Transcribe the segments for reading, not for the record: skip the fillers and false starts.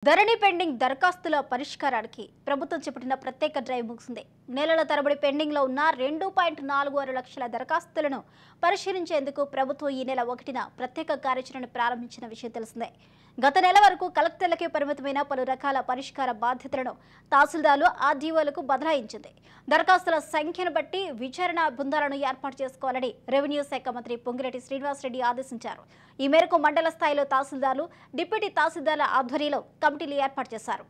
ధరణి pending దరఖాస్తుల పరిష్కారానికి ప్రభుత్వం చేపట్టిన ప్రత్యేక డ్రైవ్ ముగిసింది. నెలల తరబడి పెండింగ్ లో ఉన్న 2.46 లక్షల దరఖాస్తులను పరిశీలించేందుకు ప్రభుత్వం ఈ నెల 1న ప్రత్యేక కార్యాచరణ ప్రారంభించిన విషయం తెలిసిందే. గత నెల వరకు కలెక్టర్లకే పరిమితమైన పలు రకాల పరిష్కార బాధ్యతలను తహసీల్దార్లు ఆర్డీఓలకు బదలాయించింది. దరఖాస్తుల సంఖ్యను బట్టి విచారణ బృందాలను ఏర్పాటు చేసుకోవాలని రెవెన్యూ శాఖ మంత్రి పొంగిరెడ్డి శ్రీనివాసరెడ్డి ఆదేశించారు. ఈ మేరకు మండల స్థాయిలో తహసీల్దార్లు, డిప్యూటీ తహసీల్దార్ల ఆధ్వర్యంలో కమిటీలు ఏర్పాటు చేశారు.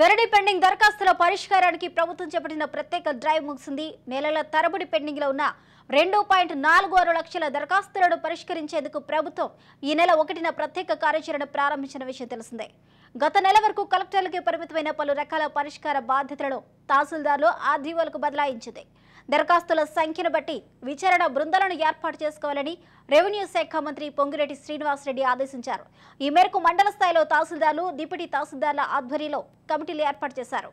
ధరణి పెండింగ్ దరఖాస్తుల పరిష్కారానికి ప్రభుత్వం చేపట్టిన ప్రత్యేక డ్రైవ్ ముగిసింది. నెలల తరబడి పెండింగ్ లో ఉన్న 2.46 లక్షల దరఖాస్తులను పరిష్కరించేందుకు ప్రభుత్వం ఈ నెల 1న ప్రత్యేక కార్యాచరణ ప్రారంభించిన విషయం తెలిసిందే. గత నెల వరకు కలెక్టర్లకే పరిమితమైన పలు రకాల పరిష్కార బాధ్యతలను తహసీల్దార్లు, ఆర్డీఓలకు బదలాయించింది. దరఖాస్తుల సంఖ్యను బట్టి విచారణ బృందాలను ఏర్పాటు చేసుకోవాలని రెవెన్యూ శాఖ మంత్రి పొంగిరెడ్డి శ్రీనివాసరెడ్డి ఆదేశించారు. ఈ మేరకు మండల స్థాయిలో తహసీల్దార్లు, డిప్యూటీ తహసీల్దార్ల ఆధ్వర్యంలో కమిటీలు ఏర్పాటు చేశారు.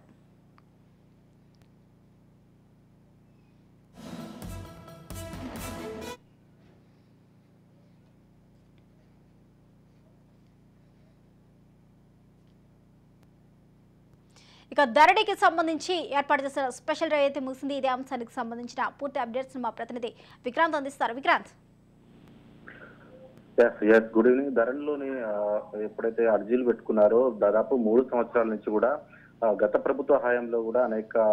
ఇక ధరణికి సంబంధించి ఏర్పాటు చేసిన స్పెషల్ డ్రైవ్ అయితే ముగిసింది. ఇదే అంశానికి సంబంధించిన పూర్తి అప్డేట్స్ మా ప్రతినిధి విక్రాంత్ అందిస్తారు. Vikrant, good evening. ధరణిలోని ఎప్పుడైతే అర్జీలు పెట్టుకున్నారో దాదాపు 3 సంవత్సరాల నుంచి కూడా గత ప్రభుత్వ హయాంలో కూడా అనేక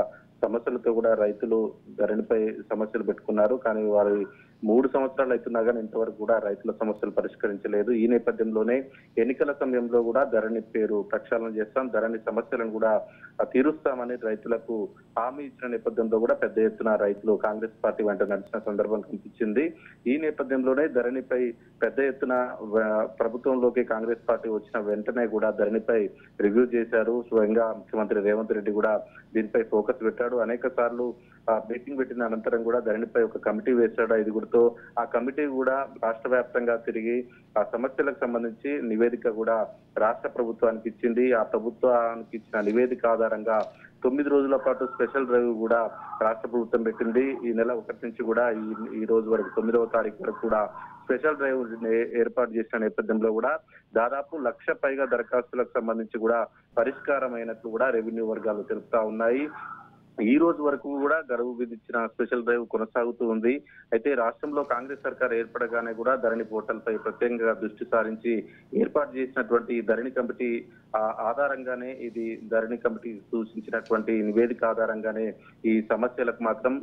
సమస్యలతో కూడా రైతులు ధరణిపై సమస్యలు పెట్టుకున్నారు. కానీ వారి 3 సంవత్సరాలు అవుతున్నా కానీ ఇంతవరకు కూడా రైతుల సమస్యలు పరిష్కరించలేదు. ఈ నేపథ్యంలోనే ఎన్నికల సమయంలో కూడా ధరణి పేరు ప్రక్షాళన చేస్తాం, ధరణి సమస్యలను కూడా తీరుస్తామని రైతులకు హామీ ఇచ్చిన నేపథ్యంలో కూడా పెద్ద ఎత్తున రైతులు కాంగ్రెస్ పార్టీ వెంట నడిచిన సందర్భం కనిపించింది. ఈ నేపథ్యంలోనే ధరణిపై పెద్ద ఎత్తున ప్రభుత్వంలోకి కాంగ్రెస్ పార్టీ వచ్చిన వెంటనే కూడా ధరణిపై రివ్యూ చేశారు. స్వయంగా ముఖ్యమంత్రి రేవంత్ రెడ్డి కూడా దీనిపై ఫోకస్ పెట్టాడు. అనేక సార్లు మీటింగ్ పెట్టిన అనంతరం కూడా ధరణిపై ఒక కమిటీ వేశాడు 5గురితో. ఆ కమిటీ కూడా రాష్ట్ర వ్యాప్తంగా తిరిగి ఆ సమస్యలకు సంబంధించి నివేదిక కూడా రాష్ట్ర ప్రభుత్వానికి ఇచ్చింది. ఆ ప్రభుత్వానికి ఇచ్చిన నివేదిక ఆధారంగా 9 రోజుల పాటు స్పెషల్ డ్రైవ్ కూడా రాష్ట్ర ప్రభుత్వం పెట్టింది. ఈ నెల 1 నుంచి కూడా ఈ రోజు వరకు 9వ తారీఖు వరకు కూడా స్పెషల్ డ్రైవ్ ఏర్పాటు చేసిన నేపథ్యంలో కూడా దాదాపు 1,00,000 పైగా దరఖాస్తులకు సంబంధించి కూడా పరిష్కారమైనట్లు కూడా రెవెన్యూ వర్గాలు తెలుపుతా ఉన్నాయి. ఈ రోజు వరకు కూడా గడువు విధించిన స్పెషల్ డ్రైవ్ కొనసాగుతూ ఉంది. అయితే రాష్ట్రంలో కాంగ్రెస్ సర్కార్ ఏర్పడగానే కూడా ధరణి పోర్టల్ పై ప్రత్యేకంగా దృష్టి సారించి ఏర్పాటు చేసినటువంటి ధరణి కమిటీ ఆధారంగానే ఇది ధరణి కమిటీ సూచించినటువంటి నివేదిక ఆధారంగానే ఈ సమస్యలకు మాత్రం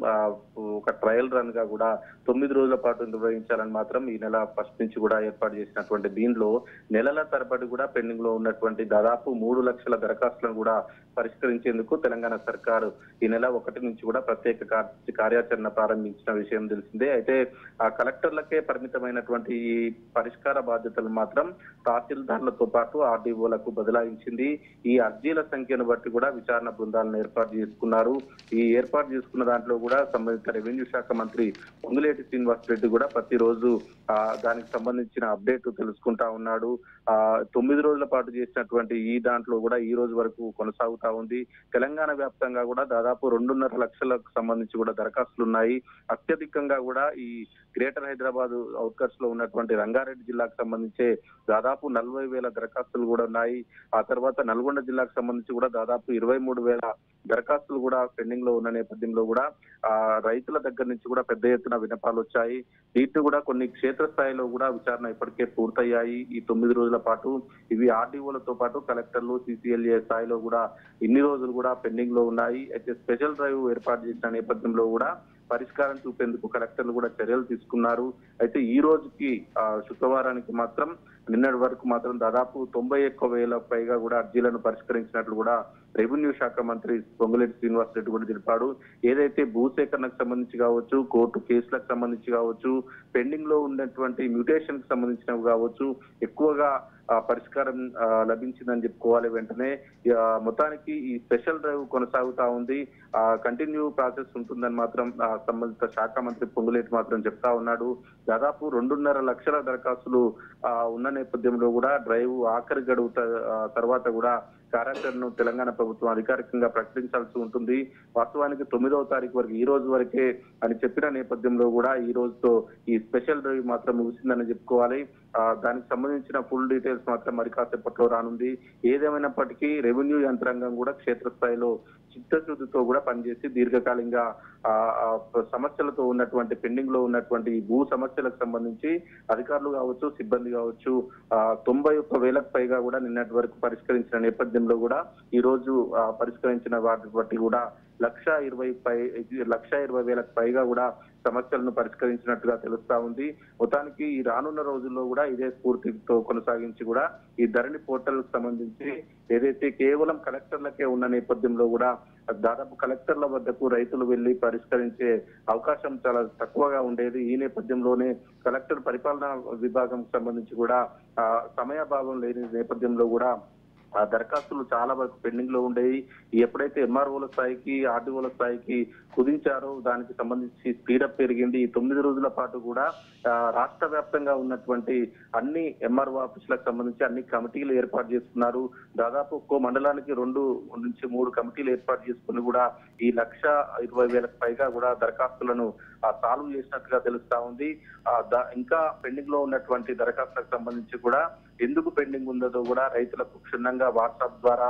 ఒక ట్రయల్ రన్ గా కూడా 9 రోజుల పాటు నిర్వహించాలని మాత్రం ఈ నెల 1 నుంచి కూడా ఏర్పాటు చేసినటువంటి దీనిలో నెలల తరబడి కూడా పెండింగ్ లో ఉన్నటువంటి దాదాపు 3 లక్షల దరఖాస్తులను కూడా పరిష్కరించేందుకు తెలంగాణ సర్కారు ఈ నెల 1 నుంచి కూడా ప్రత్యేక కార్యాచరణ ప్రారంభించిన విషయం తెలిసిందే. అయితే ఆ కలెక్టర్లకే పరిమితమైనటువంటి ఈ పరిష్కార బాధ్యతలు మాత్రం తహసీల్దార్లతో పాటు ఆర్డీఓలకు బదలాయించింది. ఈ అర్జీల సంఖ్యను బట్టి కూడా విచారణ బృందాలను ఏర్పాటు చేసుకున్నారు. ఈ ఏర్పాటు చేసుకున్న దాంట్లో కూడా సంబంధిత రెవెన్యూ శాఖ మంత్రి పొంగులేటి శ్రీనివాసరెడ్డి కూడా ప్రతిరోజు దానికి సంబంధించిన అప్డేట్ తెలుసుకుంటా ఉన్నాడు. 9 రోజుల పాటు చేసినటువంటి ఈ దాంట్లో కూడా ఈ రోజు వరకు కొనసాగుతా ఉంది. తెలంగాణ వ్యాప్తంగా కూడా దాదాపు 2.5 లక్షలకు సంబంధించి కూడా దరఖాస్తులు ఉన్నాయి. అత్యధికంగా కూడా ఈ గ్రేటర్ హైదరాబాద్ అవుట్కట్స్ లో ఉన్నటువంటి రంగారెడ్డి జిల్లాకు సంబంధించి దాదాపు 40,000 దరఖాస్తులు కూడా ఉన్నాయి. ఆ తర్వాత నల్గొండ జిల్లాకు సంబంధించి కూడా దాదాపు 23,000 దరఖాస్తులు కూడా పెండింగ్ లో ఉన్న నేపథ్యంలో కూడా రైతుల దగ్గర నుంచి కూడా పెద్ద ఎత్తున విన్నపాలు వచ్చాయి. వీటిని కూడా కొన్ని క్షేత్రస్థాయిలో కూడా విచారణ ఇప్పటికే పూర్తయ్యాయి. ఈ 9 రోజుల పాటు ఇవి ఆర్డీఓలతో పాటు కలెక్టర్లు, సిసిఎల్ఏ స్థాయిలో కూడా ఇన్ని రోజులు కూడా పెండింగ్ లో ఉన్నాయి. అయితే స్పెషల్ డ్రైవ్ ఏర్పాటు చేసిన నేపథ్యంలో కూడా పరిష్కారం చూపేందుకు కలెక్టర్లు కూడా చర్యలు తీసుకున్నారు. అయితే ఈ రోజుకి శుక్రవారానికి మాత్రం నిన్నటి వరకు మాత్రం దాదాపు 91,000 పైగా కూడా అర్జీలను పరిష్కరించినట్లు కూడా రెవెన్యూ శాఖ మంత్రి పొంగులేటి శ్రీనివాసరెడ్డి కూడా తెలిపాడు. ఏదైతే భూసేకరణకు సంబంధించి కావచ్చు, కోర్టు కేసులకు సంబంధించి కావచ్చు, పెండింగ్ లో ఉన్నటువంటి మ్యూటేషన్ కి సంబంధించినవి కావచ్చు, ఎక్కువగా పరిష్కారం లభించిందని చెప్పుకోవాలి. వెంటనే మొత్తానికి ఈ స్పెషల్ డ్రైవ్ కొనసాగుతా ఉంది. కంటిన్యూ ప్రాసెస్ ఉంటుందని మాత్రం సంబంధిత శాఖ మంత్రి పొంగులేటి మాత్రం చెప్తా ఉన్నాడు. దాదాపు 2.5 లక్షల దరఖాస్తులు ఉన్న నేపథ్యంలో కూడా డ్రైవ్ ఆఖరి గడువు తర్వాత కూడా కార్యాచరణను తెలంగాణ ప్రభుత్వం అధికారికంగా ప్రకటించాల్సి ఉంటుంది. వాస్తవానికి 9వ తారీఖు వరకు ఈ రోజు వరకే అని చెప్పిన నేపథ్యంలో కూడా ఈ రోజుతో ఈ స్పెషల్ డ్రైవ్ మాత్రం ముగిసిందని చెప్పుకోవాలి. దానికి సంబంధించిన ఫుల్ డీటెయిల్స్ మాత్రం మరి కాసేపట్లో రానుంది. ఏదేమైనప్పటికీ రెవెన్యూ యంత్రాంగం కూడా క్షేత్రస్థాయిలో చిత్తశుద్ధితో కూడా పనిచేసి దీర్ఘకాలంగా సమస్యలతో ఉన్నటువంటి పెండింగ్ లో ఉన్నటువంటి భూ సమస్యలకు సంబంధించి అధికారులు కావచ్చు, సిబ్బంది కావచ్చు 91,000కు పైగా కూడా నిన్నటి వరకు పరిష్కరించిన నేపథ్యంలో కూడా ఈ రోజు పరిష్కరించిన వాటి బట్టి కూడా 1,20,000కు పైగా కూడా సమస్యలను పరిష్కరించినట్టుగా తెలుస్తా ఉంది. మొత్తానికి ఈ రానున్న రోజుల్లో కూడా ఇదే స్ఫూర్తితో కొనసాగించి కూడా ఈ ధరణి పోర్టల్ కు సంబంధించి ఏదైతే కేవలం కలెక్టర్లకే ఉన్న నేపథ్యంలో కూడా దాదాపు కలెక్టర్ల వద్దకు రైతులు వెళ్లి పరిష్కరించే అవకాశం చాలా తక్కువగా ఉండేది. ఈ నేపథ్యంలోనే కలెక్టర్ పరిపాలనా విభాగం సంబంధించి కూడా సమయాభావం లేని నేపథ్యంలో కూడా ఆ దరఖాస్తులు చాలా వరకు పెండింగ్ లో ఉండేవి. ఎప్పుడైతే ఎంఆర్ఓల స్థాయికి, ఆర్డీఓల స్థాయికి కుదించారో దానికి సంబంధించి స్పీడప్ పెరిగింది. ఈ 9 రోజుల పాటు కూడా రాష్ట్ర వ్యాప్తంగా ఉన్నటువంటి అన్ని ఎంఆర్ఓ ఆఫీసులకు సంబంధించి అన్ని కమిటీలు ఏర్పాటు చేసుకున్నారు. దాదాపు ఒక్కో మండలానికి 2 నుంచి 3 కమిటీలు ఏర్పాటు చేసుకుని కూడా ఈ 1,20,000కు పైగా కూడా దరఖాస్తులను సాల్వ్ చేసినట్టుగా తెలుస్తా ఉంది. ఇంకా పెండింగ్ లో ఉన్నటువంటి దరఖాస్తులకు సంబంధించి కూడా ఎందుకు పెండింగ్ ఉందో కూడా రైతులకు క్షుణ్ణంగా వాట్సాప్ ద్వారా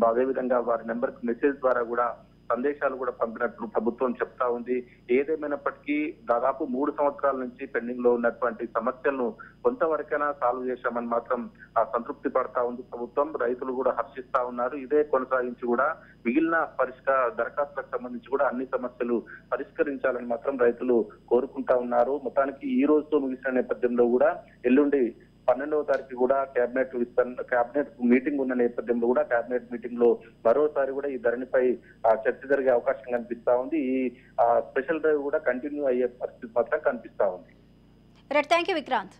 అదేవిధంగా వారి నెంబర్ కు మెసేజ్ ద్వారా కూడా సందేశాలు కూడా పంపినట్లు ప్రభుత్వం చెప్తా ఉంది. ఏదేమైనప్పటికీ దాదాపు 3 సంవత్సరాల నుంచి పెండింగ్ లో ఉన్నటువంటి సమస్యలను కొంతవరకైనా సాల్వ్ చేశామని మాత్రం సంతృప్తి పడతా ఉంది ప్రభుత్వం. రైతులు కూడా హర్షిస్తా ఉన్నారు. ఇదే కొనసాగించి కూడా మిగిలిన దరఖాస్తులకు సంబంధించి కూడా అన్ని సమస్యలు పరిష్కరించాలని మాత్రం రైతులు కోరుకుంటా ఉన్నారు. మొత్తానికి ఈ రోజుతో ముగిసిన నేపథ్యంలో కూడా ఎల్లుండి 12వ తారీఖు కూడా కేబినెట్ మీటింగ్ ఉన్న నేపథ్యంలో కూడా కేబినెట్ మీటింగ్ లో మరోసారి కూడా ఈ ధరణిపై చర్చ జరిగే అవకాశం కనిపిస్తా ఉంది. ఈ స్పెషల్ డ్రైవ్ కూడా కంటిన్యూ అయ్యే పరిస్థితి మాత్రం కనిపిస్తా ఉంది. Thank you Vikrant.